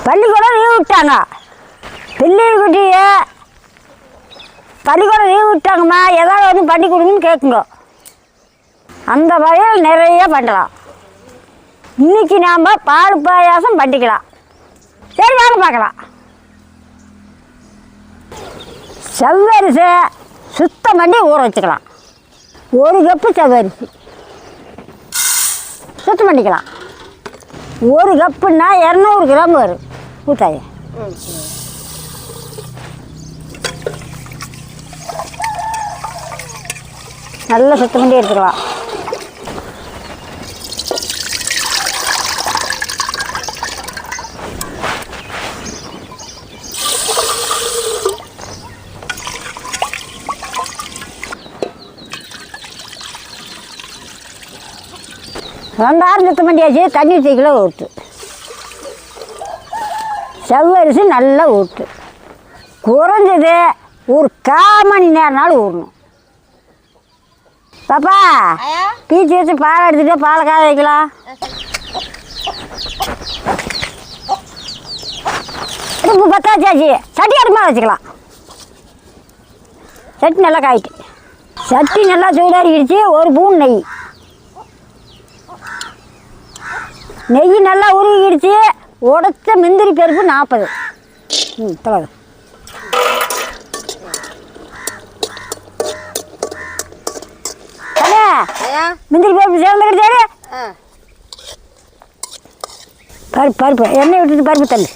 பள்ளிக்கூடம் லீவ் விட்டாங்க. பிள்ளை குட்டிய பள்ளிக்கூடம் லீவ் விட்டாங்கம்மா, ஏதாவது ஒன்று பண்ணி கொடுங்கன்னு கேட்குங்க. அந்த வகையில் நிறைய பண்ணலாம். இன்றைக்கி நாம் பால் பாயாசம் பண்ணிக்கலாம். சரி வாங்க பார்க்கலாம். செவ்வரிசை சுத்தம் பண்ணி ஊற வச்சுக்கலாம். 1 கப்பு செவ்வரிசி சுத்தம் பண்ணிக்கலாம். 1 கப்புன்னா 200 கிராம் வரும். ஊத்தாய நல்லா சுத்தம் பண்ணி எடுத்துக்கலாம். ரெண்டாயிரம் சுத்தம் பண்ணியாச்சு. தண்ணி தீக்கில ஊற்று. செவ்வரிசி நல்லா ஊற்று. குறைஞ்சது ஒரு 1/4 மணி நேரம்னாலும் ஊறணும். பாப்பா பீச்சு வச்சு பால் எடுத்துகிட்டு பாலை காய வைக்கலாம். இப்போ பத்தாச்சாச்சு. சட்டி அடுப்பாக வச்சுக்கலாம். சட்டி நல்லா காயிட்டு. சட்டி நல்லா சூடாகிடுச்சு. 1 ஸ்பூன் நெய். நெய் நல்லா உருகிடுச்சு. உடைச்ச முந்திரி பருப்பு 40. தலை முந்திரி பருப்பு சேர்ந்துக்கிட்டாரு. பருப்பு எண்ணெய் விட்டுட்டு பருப்பு தள்ளு.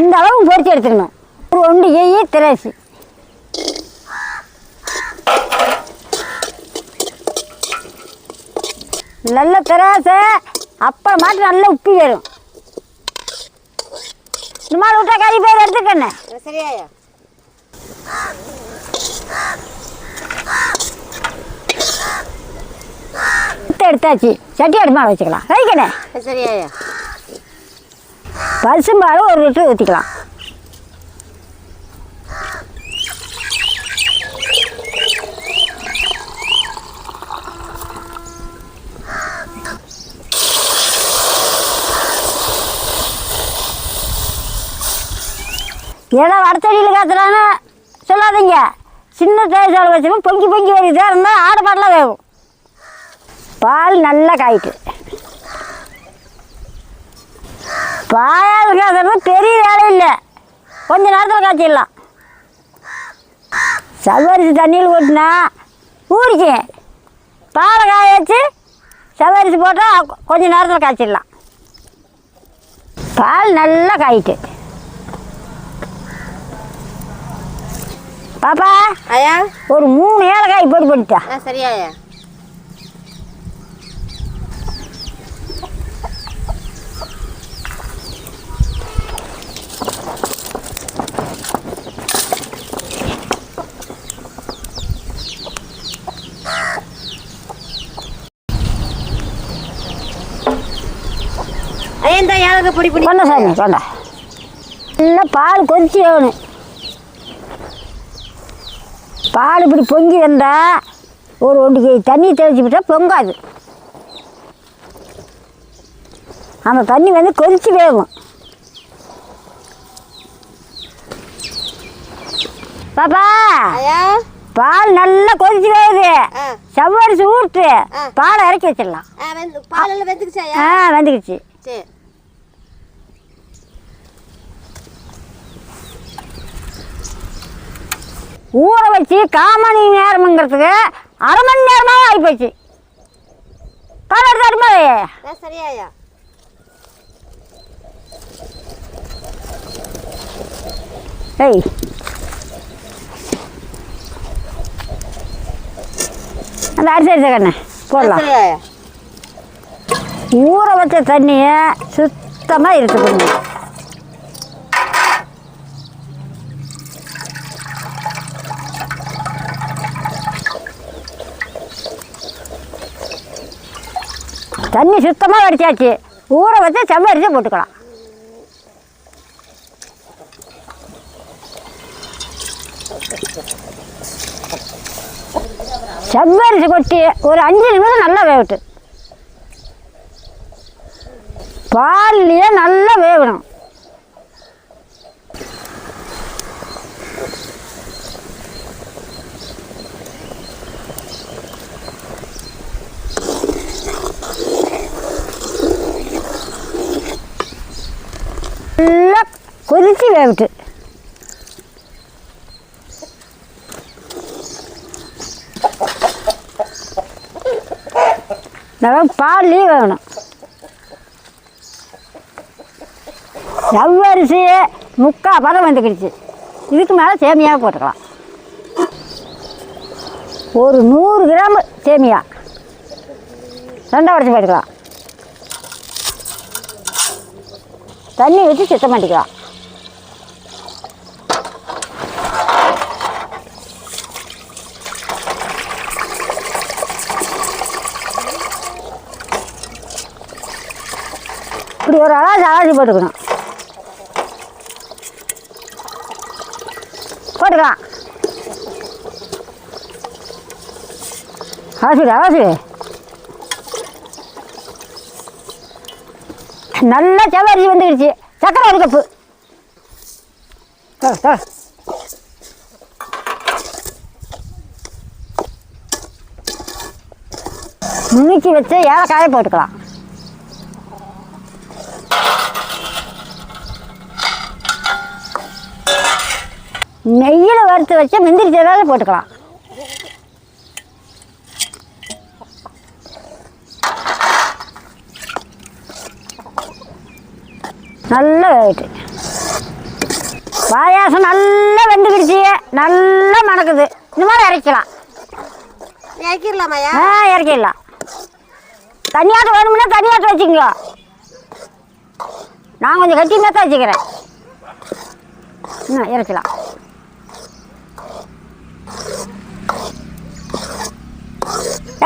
இந்த அளவு பொரிச்சு எடுத்துக்கணும். ஒரு 1 கை திராட்சை. நல்ல திராட்சை அப்புறமாட்டு நல்லா உப்பி வரும். இந்த மாதிரி விட்டா கறி பேர் எடுத்துக்கண்ணே. சரியாயா எடுத்தாச்சு. சட்டி அடுப்பாக வச்சுக்கலாம். ரைக்கண்ணே. சரியாயா பசும்பால் 1 லிட்டர் ஊற்றிக்கலாம். ஏதோ வடத்தடியில் காத்துறான்னு சொல்லாதீங்க. சின்ன தேய்ச்சால் வச்சுக்கணும். பொங்கி பொங்கி வருதா இருந்தால் ஆடு பாடலாம் வேகும். பால் நல்லா காய்ட்டு. பாயால் காய்ச்சறது பெரிய வேலை இல்லை. கொஞ்ச நேரத்தில் காய்ச்சிடலாம். செவ்வரிசி தண்ணியில் ஊட்டினா ஊறிக்கு. பாலை காய வச்சு செவ்வரிசி போட்டால் கொஞ்ச நேரத்தில் காய்ச்சிடலாம். பால் நல்லா காயிட்டு. பாப்பா ஐயா ஒரு 3 ஏலக்காய் பொடி பண்ணிட்டா. சரியாயா இந்த ஏலக்காய் பொடி பண்ணி கொண்டா சாமி கொண்டா. நல்லா பால் கொதிச்சு வேணும். பால் இப்படி பொங்கி வந்தால் ஒரு 1 கை தண்ணி தெளிச்சு விட்டால் பொங்காது. அந்த தண்ணி வந்து கொதிச்சு வேகும். பாப்பா பால் நல்லா கொதிச்சு வேகுது. செவ்வரிசி ஊற்று. பாலை இறக்கி வச்சிடலாம். வெந்துக்குச்சு. ஊற வச்சு 1/4 மணி நேரம்ங்கிறதுக்கு 1/2 மணி நேரமாக ஆகிப்போச்சு. பால் எடுத்து அடுப்பாவே. சரியாயா ஏய் அந்த அரிசி கண்ணே போடலாம். ஊற வச்ச தண்ணியை சுத்தமாக இருக்குதுங்க. தண்ணி சுத்தமாக வடிச்சாச்சு. ஊற வச்சு செவ்வரிசி போட்டுக்கலாம். செவ்வரிசி கொட்டி ஒரு 5 நிமிஷம் நல்லா வேகட்டு. பால்லையே நல்லா வேகணும். நல்லா கொதிச்சு வேகட்டு. பால்லையும் வேகணும். செவ்வரிசி 3/4 பதம் வந்துக்கிடுச்சு. இதுக்கு மேலே சேமியாக போட்டுக்கலாம். ஒரு 100 கிராம் சேமியா 2 உடச்சி போட்டுக்கலாம். தண்ணி வச்சு சுத்தம் பண்ணிக்கலாம். இப்படி ஒரு அலாசி போட்டுக்கணும். போட்டுக்கலாம். அலசி நல்லா செவ்வரிசி வந்துடுச்சு. சக்கரை 1 கப்பு. நுணுக்கி வச்சு ஏலக்காயை போட்டுக்கலாம். நெய்யில் வறுத்து வச்சு முந்திரி திராட்சை போட்டுக்கலாம். நல்லா வேகிட்டு. பாயாசம் நல்லா வெந்துக்கிடுச்சு. நல்லா மணக்குது. இந்த மாதிரி இறக்கலாம். இறக்கிடலாமாயா? இறக்கிடலாம். தனியாட்டம் வேணும்னா தனியாட்டம் வச்சுக்கோங்க. நான் கொஞ்சம் கட்டியுமே தான் வச்சுக்கிறேன். இறக்கலாம்.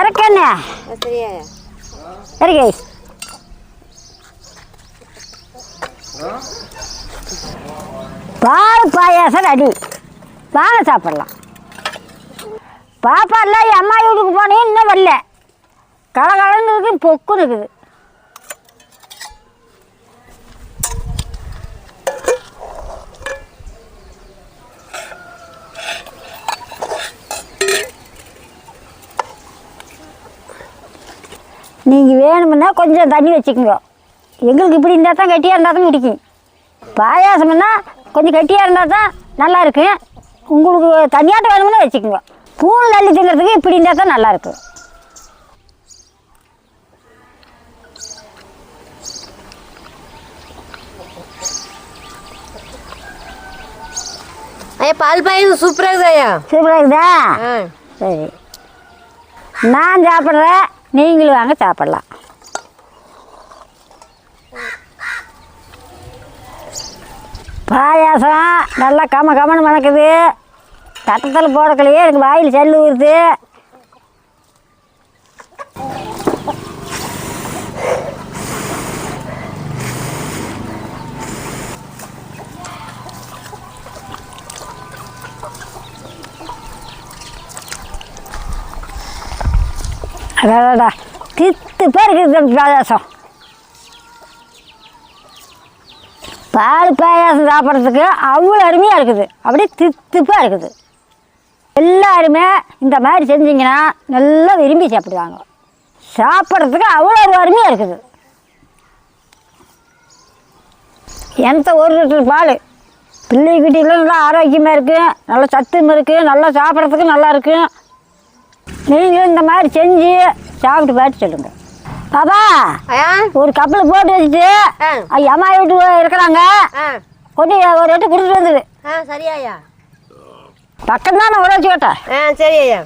இறக்கண்ணே. சரியா? இறக்கி. பால் பாயாசம் ரெடி. வாங்க சாப்பிடலாம். பாப்பா இல்லை என் அம்மா வீட்டுக்கு போனேன். இன்னும் வரல. கலகலன்னு இருக்குது. பொக்குன்னு இருக்குது. நீங்கள் வேணுமுன்னா கொஞ்சம் தண்ணி வச்சுக்கோங்க. எங்களுக்கு இப்படி இருந்தால் தான் கட்டியாக இருந்தால் தான் பிடிக்கும். பாயாசம்னா கொஞ்சம் கட்டியாக இருந்தால் தான் நல்லா இருக்கும். உங்களுக்கு தனியாட்டம் வேணும்னா வச்சுக்கோங்க. பூன் அள்ளி திங்கிறதுக்கு இப்படி இருந்தால் தான் நல்லாயிருக்கும். ஐயா பால் பாயாசம் சூப்பராக இருக்குதாயா? சூப்பராக இருக்குதா? சரி, நான் சாப்பிட்றேன். நீங்களும் வாங்க சாப்பிட்லாம். பாயாசம் நல்லா கமன்னு மணக்குது. தட்டத்தில் போடக்கலையே எனக்கு வாயில் சல்லு ஊறுது. அடாடா தித்துப்பா இருக்குது பாயாசம். பால் பாயாசம் சாப்பிட்றதுக்கு அவ்வளோ அருமையாக இருக்குது. அப்படியே தித்துப்பாக இருக்குது. எல்லாருமே இந்த மாதிரி செஞ்சிங்கன்னா நல்லா விரும்பி சாப்பிடுவாங்க. சாப்பிட்றதுக்கு அவ்வளோ ஒரு அருமையாக இருக்குது. எந்த 1 லிட்டர் பால் பிள்ளைக்கிட்டலாம் நல்லா ஆரோக்கியமாக இருக்குது. நல்லா சத்தும் இருக்குது. நல்லா சாப்பிட்றதுக்கு நல்லா இருக்கும். நீங்களும் இந்த மாதிரி செஞ்சு சாப்பிட்டு பார்த்து சொல்லுங்கள். பாப்பா ஒரு கப்பில் போட்டு வச்சுட்டு அம்மா வீட்டு இருக்கிறாங்க. கொண்டு ஒரு எட்டு கொடுத்துட்டு வந்துடு. சரியாயா? பக்கம் தான் நான் உடச்சி கேட்டேன். சரி ஐயா.